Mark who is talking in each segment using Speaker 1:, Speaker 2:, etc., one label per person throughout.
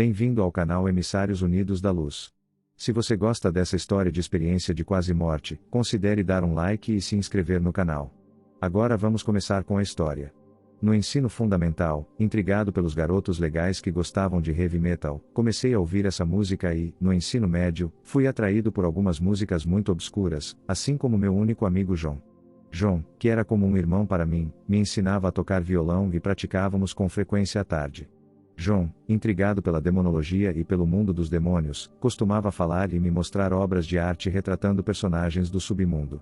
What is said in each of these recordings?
Speaker 1: Bem-vindo ao canal Emissários Unidos da Luz. Se você gosta dessa história de experiência de quase morte, considere dar um like e se inscrever no canal. Agora vamos começar com a história. No ensino fundamental, intrigado pelos garotos legais que gostavam de heavy metal, comecei a ouvir essa música e, no ensino médio, fui atraído por algumas músicas muito obscuras, assim como meu único amigo João. João, que era como um irmão para mim, me ensinava a tocar violão e praticávamos com frequência à tarde. João, intrigado pela demonologia e pelo mundo dos demônios, costumava falar e me mostrar obras de arte retratando personagens do submundo.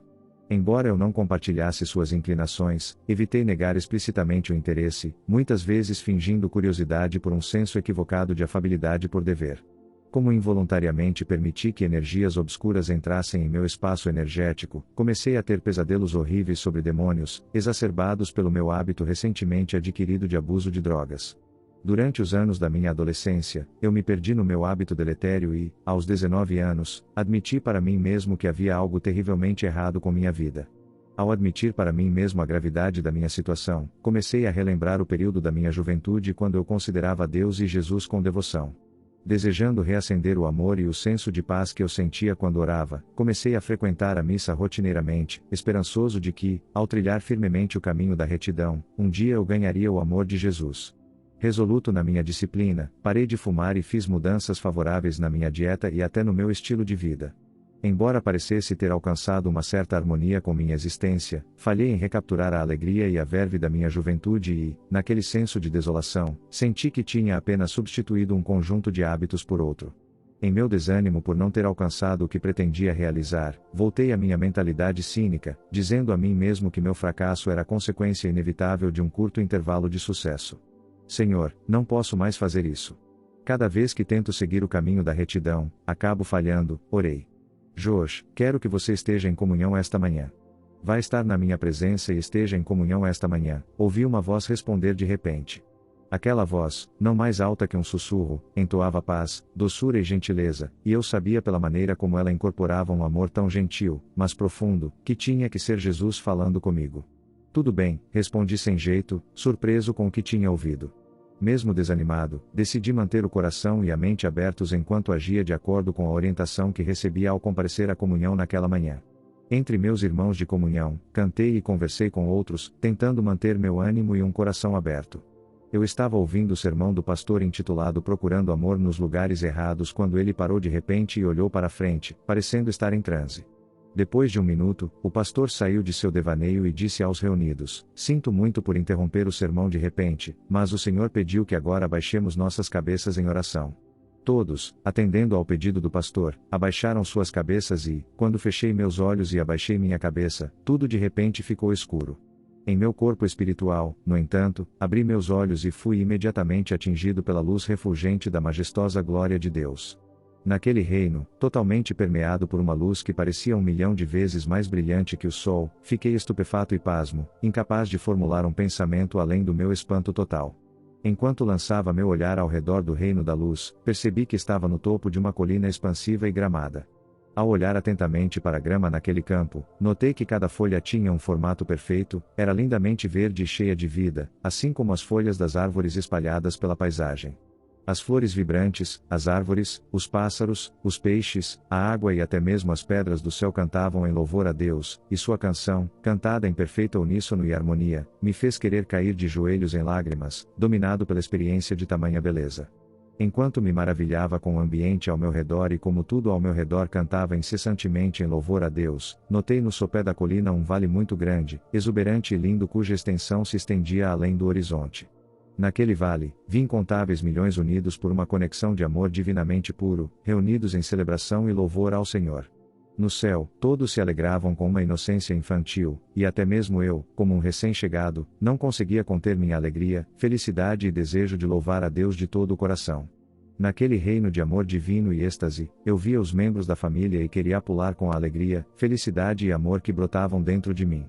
Speaker 1: Embora eu não compartilhasse suas inclinações, evitei negar explicitamente o interesse, muitas vezes fingindo curiosidade por um senso equivocado de afabilidade por dever. Como involuntariamente permiti que energias obscuras entrassem em meu espaço energético, comecei a ter pesadelos horríveis sobre demônios, exacerbados pelo meu hábito recentemente adquirido de abuso de drogas. Durante os anos da minha adolescência, eu me perdi no meu hábito deletério e, aos 19 anos, admiti para mim mesmo que havia algo terrivelmente errado com minha vida. Ao admitir para mim mesmo a gravidade da minha situação, comecei a relembrar o período da minha juventude quando eu considerava Deus e Jesus com devoção. Desejando reacender o amor e o senso de paz que eu sentia quando orava, comecei a frequentar a missa rotineiramente, esperançoso de que, ao trilhar firmemente o caminho da retidão, um dia eu ganharia o amor de Jesus. Resoluto na minha disciplina, parei de fumar e fiz mudanças favoráveis na minha dieta e até no meu estilo de vida. Embora parecesse ter alcançado uma certa harmonia com minha existência, falhei em recapturar a alegria e a verve da minha juventude e, naquele senso de desolação, senti que tinha apenas substituído um conjunto de hábitos por outro. Em meu desânimo por não ter alcançado o que pretendia realizar, voltei à minha mentalidade cínica, dizendo a mim mesmo que meu fracasso era consequência inevitável de um curto intervalo de sucesso. Senhor, não posso mais fazer isso. Cada vez que tento seguir o caminho da retidão, acabo falhando, orei. Josh, quero que você esteja em comunhão esta manhã. Vai estar na minha presença e esteja em comunhão esta manhã, ouvi uma voz responder de repente. Aquela voz, não mais alta que um sussurro, entoava paz, doçura e gentileza, e eu sabia pela maneira como ela incorporava um amor tão gentil, mas profundo, que tinha que ser Jesus falando comigo. Tudo bem, respondi sem jeito, surpreso com o que tinha ouvido. Mesmo desanimado, decidi manter o coração e a mente abertos enquanto agia de acordo com a orientação que recebia ao comparecer à comunhão naquela manhã. Entre meus irmãos de comunhão, cantei e conversei com outros, tentando manter meu ânimo e um coração aberto. Eu estava ouvindo o sermão do pastor intitulado Procurando Amor nos Lugares Errados quando ele parou de repente e olhou para frente, parecendo estar em transe. Depois de um minuto, o pastor saiu de seu devaneio e disse aos reunidos: Sinto muito por interromper o sermão de repente, mas o Senhor pediu que agora abaixemos nossas cabeças em oração. Todos, atendendo ao pedido do pastor, abaixaram suas cabeças e, quando fechei meus olhos e abaixei minha cabeça, tudo de repente ficou escuro. Em meu corpo espiritual, no entanto, abri meus olhos e fui imediatamente atingido pela luz refulgente da majestosa glória de Deus. Naquele reino, totalmente permeado por uma luz que parecia 1.000.000 de vezes mais brilhante que o sol, fiquei estupefato e pasmo, incapaz de formular um pensamento além do meu espanto total. Enquanto lançava meu olhar ao redor do reino da luz, percebi que estava no topo de uma colina expansiva e gramada. Ao olhar atentamente para a grama naquele campo, notei que cada folha tinha um formato perfeito, era lindamente verde e cheia de vida, assim como as folhas das árvores espalhadas pela paisagem. As flores vibrantes, as árvores, os pássaros, os peixes, a água e até mesmo as pedras do céu cantavam em louvor a Deus, e sua canção, cantada em perfeita uníssono e harmonia, me fez querer cair de joelhos em lágrimas, dominado pela experiência de tamanha beleza. Enquanto me maravilhava com o ambiente ao meu redor e como tudo ao meu redor cantava incessantemente em louvor a Deus, notei no sopé da colina um vale muito grande, exuberante e lindo cuja extensão se estendia além do horizonte. Naquele vale, vi incontáveis milhões unidos por uma conexão de amor divinamente puro, reunidos em celebração e louvor ao Senhor. No céu, todos se alegravam com uma inocência infantil, e até mesmo eu, como um recém-chegado, não conseguia conter minha alegria, felicidade e desejo de louvar a Deus de todo o coração. Naquele reino de amor divino e êxtase, eu via os membros da família e queria pular com a alegria, felicidade e amor que brotavam dentro de mim.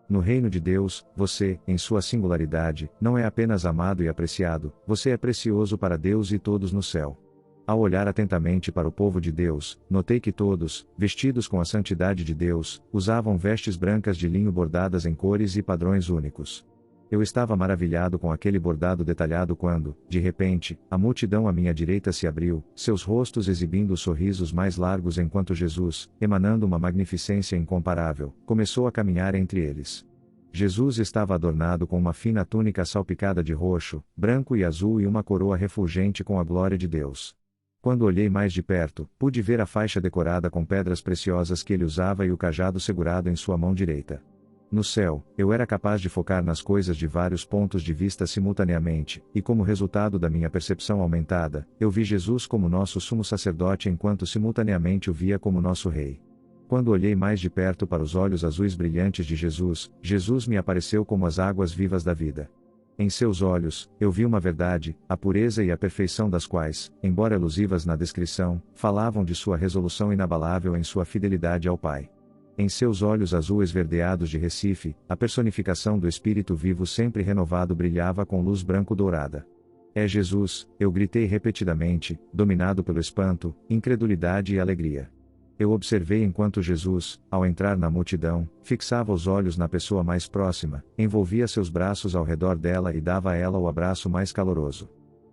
Speaker 1: No reino de Deus, você, em sua singularidade, não é apenas amado e apreciado, você é precioso para Deus e todos no céu. Ao olhar atentamente para o povo de Deus, notei que todos, vestidos com a santidade de Deus, usavam vestes brancas de linho bordadas em cores e padrões únicos. Eu estava maravilhado com aquele bordado detalhado quando, de repente, a multidão à minha direita se abriu, seus rostos exibindo os sorrisos mais largos enquanto Jesus, emanando uma magnificência incomparável, começou a caminhar entre eles. Jesus estava adornado com uma fina túnica salpicada de roxo, branco e azul e uma coroa refulgente com a glória de Deus. Quando olhei mais de perto, pude ver a faixa decorada com pedras preciosas que ele usava e o cajado segurado em sua mão direita. No céu, eu era capaz de focar nas coisas de vários pontos de vista simultaneamente, e como resultado da minha percepção aumentada, eu vi Jesus como nosso sumo sacerdote enquanto simultaneamente o via como nosso rei. Quando olhei mais de perto para os olhos azuis brilhantes de Jesus, Jesus me apareceu como as águas vivas da vida. Em seus olhos, eu vi uma verdade, a pureza e a perfeição das quais, embora elusivas na descrição, falavam de sua resolução inabalável em sua fidelidade ao Pai. Em seus olhos azuis esverdeados de Recife, a personificação do Espírito vivo sempre renovado brilhava com luz branco-dourada. É Jesus, eu gritei repetidamente, dominado pelo espanto, incredulidade e alegria. Eu observei enquanto Jesus, ao entrar na multidão, fixava os olhos na pessoa mais próxima, envolvia seus braços ao redor dela e dava a ela o abraço mais caloroso.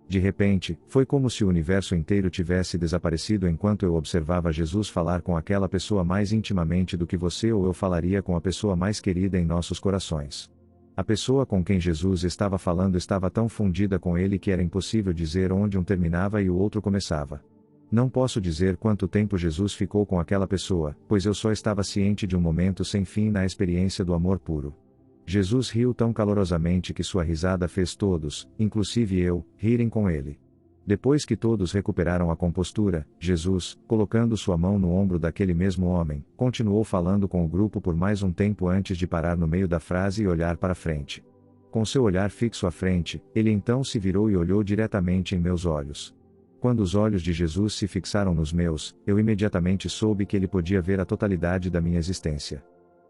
Speaker 1: De repente, foi como se o universo inteiro tivesse desaparecido enquanto eu observava Jesus falar com aquela pessoa mais intimamente do que você ou eu falaria com a pessoa mais querida em nossos corações. A pessoa com quem Jesus estava falando estava tão fundida com ele que era impossível dizer onde um terminava e o outro começava. Não posso dizer quanto tempo Jesus ficou com aquela pessoa, pois eu só estava ciente de um momento sem fim na experiência do amor puro. Jesus riu tão calorosamente que sua risada fez todos, inclusive eu, rirem com ele. Depois que todos recuperaram a compostura, Jesus, colocando sua mão no ombro daquele mesmo homem, continuou falando com o grupo por mais um tempo antes de parar no meio da frase e olhar para frente. Com seu olhar fixo à frente, ele então se virou e olhou diretamente em meus olhos. Quando os olhos de Jesus se fixaram nos meus, eu imediatamente soube que ele podia ver a totalidade da minha existência.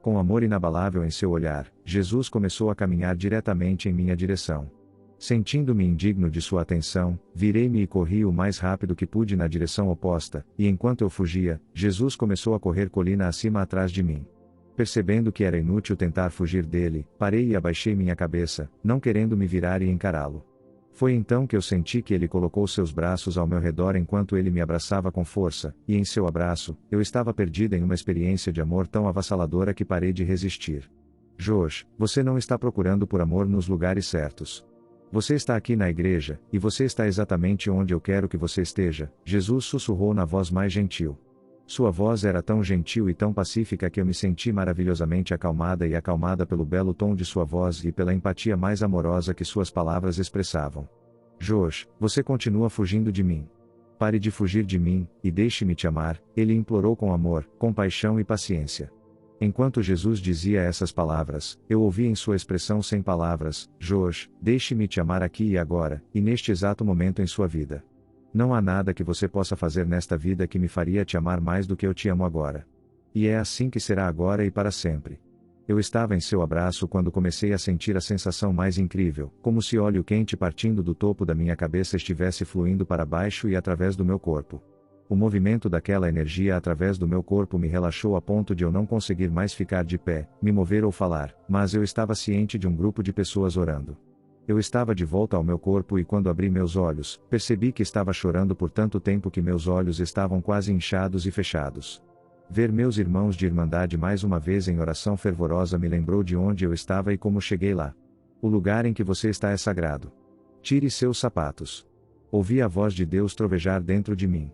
Speaker 1: Com amor inabalável em seu olhar, Jesus começou a caminhar diretamente em minha direção. Sentindo-me indigno de sua atenção, virei-me e corri o mais rápido que pude na direção oposta, e enquanto eu fugia, Jesus começou a correr colina acima atrás de mim. Percebendo que era inútil tentar fugir dele, parei e abaixei minha cabeça, não querendo me virar e encará-lo. Foi então que eu senti que ele colocou seus braços ao meu redor enquanto ele me abraçava com força, e em seu abraço, eu estava perdida em uma experiência de amor tão avassaladora que parei de resistir. Josh, você não está procurando por amor nos lugares certos. Você está aqui na igreja, e você está exatamente onde eu quero que você esteja, Jesus sussurrou na voz mais gentil. Sua voz era tão gentil e tão pacífica que eu me senti maravilhosamente acalmada e acalmada pelo belo tom de sua voz e pela empatia mais amorosa que suas palavras expressavam. Josh, você continua fugindo de mim. Pare de fugir de mim, e deixe-me te amar, ele implorou com amor, compaixão e paciência. Enquanto Jesus dizia essas palavras, eu ouvi em sua expressão sem palavras, Josh, deixe-me te amar aqui e agora, e neste exato momento em sua vida. Não há nada que você possa fazer nesta vida que me faria te amar mais do que eu te amo agora. E é assim que será agora e para sempre. Eu estava em seu abraço quando comecei a sentir a sensação mais incrível, como se óleo quente partindo do topo da minha cabeça estivesse fluindo para baixo e através do meu corpo. O movimento daquela energia através do meu corpo me relaxou a ponto de eu não conseguir mais ficar de pé, me mover ou falar, mas eu estava ciente de um grupo de pessoas orando. Eu estava de volta ao meu corpo e quando abri meus olhos, percebi que estava chorando por tanto tempo que meus olhos estavam quase inchados e fechados. Ver meus irmãos de irmandade mais uma vez em oração fervorosa me lembrou de onde eu estava e como cheguei lá. O lugar em que você está é sagrado. Tire seus sapatos. Ouvi a voz de Deus trovejar dentro de mim.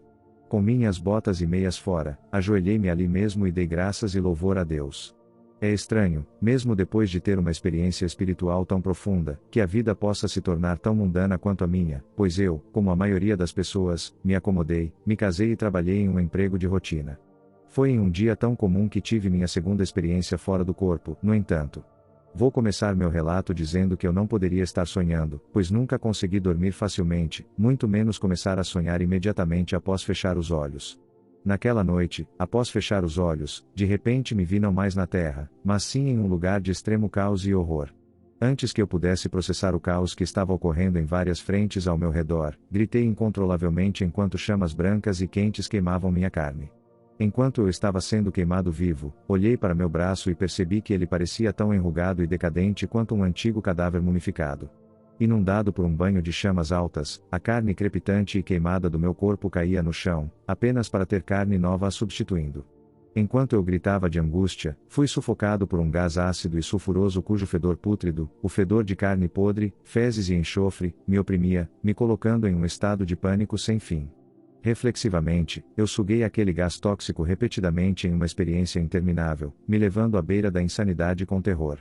Speaker 1: Com minhas botas e meias fora, ajoelhei-me ali mesmo e dei graças e louvor a Deus. É estranho, mesmo depois de ter uma experiência espiritual tão profunda, que a vida possa se tornar tão mundana quanto a minha, pois eu, como a maioria das pessoas, me acomodei, me casei e trabalhei em um emprego de rotina. Foi em um dia tão comum que tive minha segunda experiência fora do corpo, no entanto. Vou começar meu relato dizendo que eu não poderia estar sonhando, pois nunca consegui dormir facilmente, muito menos começar a sonhar imediatamente após fechar os olhos. Naquela noite, após fechar os olhos, de repente me vi não mais na terra, mas sim em um lugar de extremo caos e horror. Antes que eu pudesse processar o caos que estava ocorrendo em várias frentes ao meu redor, gritei incontrolavelmente enquanto chamas brancas e quentes queimavam minha carne. Enquanto eu estava sendo queimado vivo, olhei para meu braço e percebi que ele parecia tão enrugado e decadente quanto um antigo cadáver mumificado. Inundado por um banho de chamas altas, a carne crepitante e queimada do meu corpo caía no chão, apenas para ter carne nova a substituindo. Enquanto eu gritava de angústia, fui sufocado por um gás ácido e sulfuroso cujo fedor pútrido, o fedor de carne podre, fezes e enxofre, me oprimia, me colocando em um estado de pânico sem fim. Reflexivamente, eu suguei aquele gás tóxico repetidamente em uma experiência interminável, me levando à beira da insanidade com terror.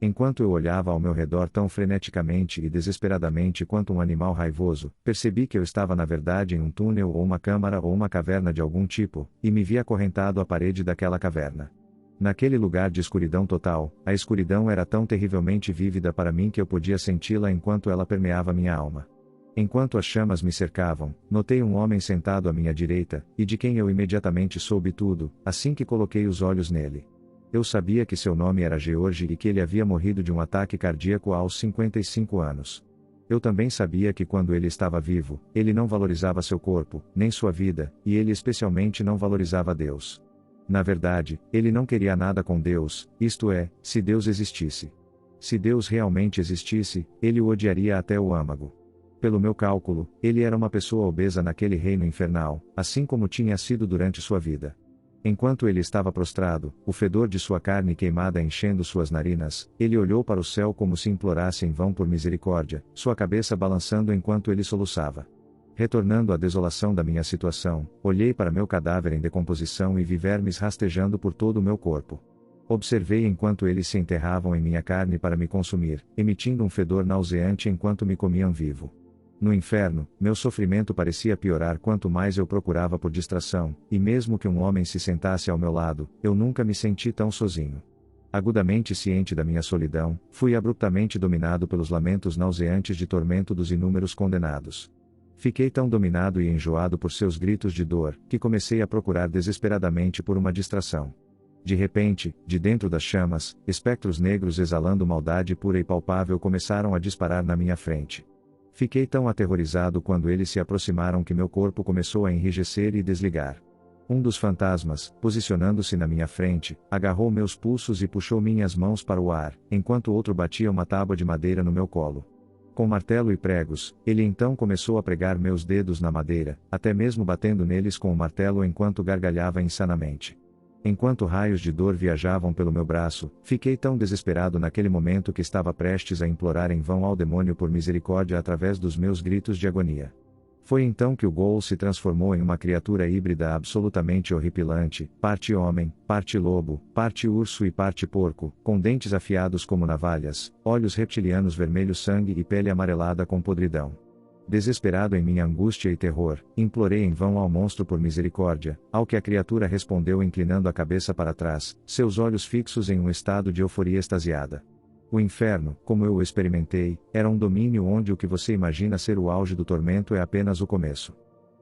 Speaker 1: Enquanto eu olhava ao meu redor tão freneticamente e desesperadamente quanto um animal raivoso, percebi que eu estava na verdade em um túnel ou uma câmara ou uma caverna de algum tipo, e me vi acorrentado à parede daquela caverna. Naquele lugar de escuridão total, a escuridão era tão terrivelmente vívida para mim que eu podia senti-la enquanto ela permeava minha alma. Enquanto as chamas me cercavam, notei um homem sentado à minha direita, e de quem eu imediatamente soube tudo, assim que coloquei os olhos nele. Eu sabia que seu nome era George e que ele havia morrido de um ataque cardíaco aos 55 anos. Eu também sabia que quando ele estava vivo, ele não valorizava seu corpo, nem sua vida, e ele especialmente não valorizava Deus. Na verdade, ele não queria nada com Deus, isto é, se Deus existisse. Se Deus realmente existisse, ele o odiaria até o âmago. Pelo meu cálculo, ele era uma pessoa obesa naquele reino infernal, assim como tinha sido durante sua vida. Enquanto ele estava prostrado, o fedor de sua carne queimada enchendo suas narinas, ele olhou para o céu como se implorasse em vão por misericórdia, sua cabeça balançando enquanto ele soluçava. Retornando à desolação da minha situação, olhei para meu cadáver em decomposição e vi vermes rastejando por todo o meu corpo. Observei enquanto eles se enterravam em minha carne para me consumir, emitindo um fedor nauseante enquanto me comiam vivo. No inferno, meu sofrimento parecia piorar quanto mais eu procurava por distração, e mesmo que um homem se sentasse ao meu lado, eu nunca me senti tão sozinho. Agudamente ciente da minha solidão, fui abruptamente dominado pelos lamentos nauseantes de tormento dos inúmeros condenados. Fiquei tão dominado e enjoado por seus gritos de dor, que comecei a procurar desesperadamente por uma distração. De repente, de dentro das chamas, espectros negros exalando maldade pura e palpável começaram a disparar na minha frente. Fiquei tão aterrorizado quando eles se aproximaram que meu corpo começou a enrijecer e desligar. Um dos fantasmas, posicionando-se na minha frente, agarrou meus pulsos e puxou minhas mãos para o ar, enquanto outro batia uma tábua de madeira no meu colo. Com martelo e pregos, ele então começou a pregar meus dedos na madeira, até mesmo batendo neles com o martelo enquanto gargalhava insanamente. Enquanto raios de dor viajavam pelo meu braço, fiquei tão desesperado naquele momento que estava prestes a implorar em vão ao demônio por misericórdia através dos meus gritos de agonia. Foi então que o Ghoul se transformou em uma criatura híbrida absolutamente horripilante, parte homem, parte lobo, parte urso e parte porco, com dentes afiados como navalhas, olhos reptilianos vermelho sangue e pele amarelada com podridão. Desesperado em minha angústia e terror, implorei em vão ao monstro por misericórdia, ao que a criatura respondeu inclinando a cabeça para trás, seus olhos fixos em um estado de euforia extasiada. O inferno, como eu o experimentei, era um domínio onde o que você imagina ser o auge do tormento é apenas o começo.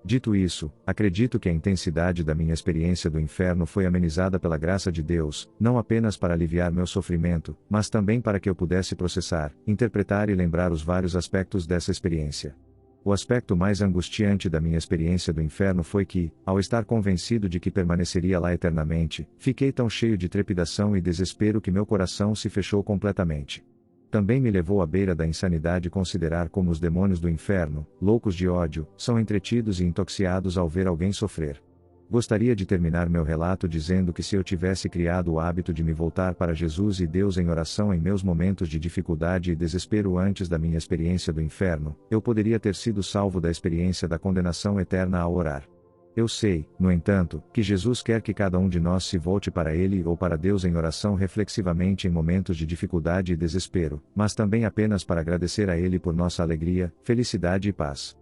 Speaker 1: Dito isso, acredito que a intensidade da minha experiência do inferno foi amenizada pela graça de Deus, não apenas para aliviar meu sofrimento, mas também para que eu pudesse processar, interpretar e lembrar os vários aspectos dessa experiência. O aspecto mais angustiante da minha experiência do inferno foi que, ao estar convencido de que permaneceria lá eternamente, fiquei tão cheio de trepidação e desespero que meu coração se fechou completamente. Também me levou à beira da insanidade considerar como os demônios do inferno, loucos de ódio, são entretidos e intoxicados ao ver alguém sofrer. Gostaria de terminar meu relato dizendo que se eu tivesse criado o hábito de me voltar para Jesus e Deus em oração em meus momentos de dificuldade e desespero antes da minha experiência do inferno, eu poderia ter sido salvo da experiência da condenação eterna ao orar. Eu sei, no entanto, que Jesus quer que cada um de nós se volte para Ele ou para Deus em oração reflexivamente em momentos de dificuldade e desespero, mas também apenas para agradecer a Ele por nossa alegria, felicidade e paz.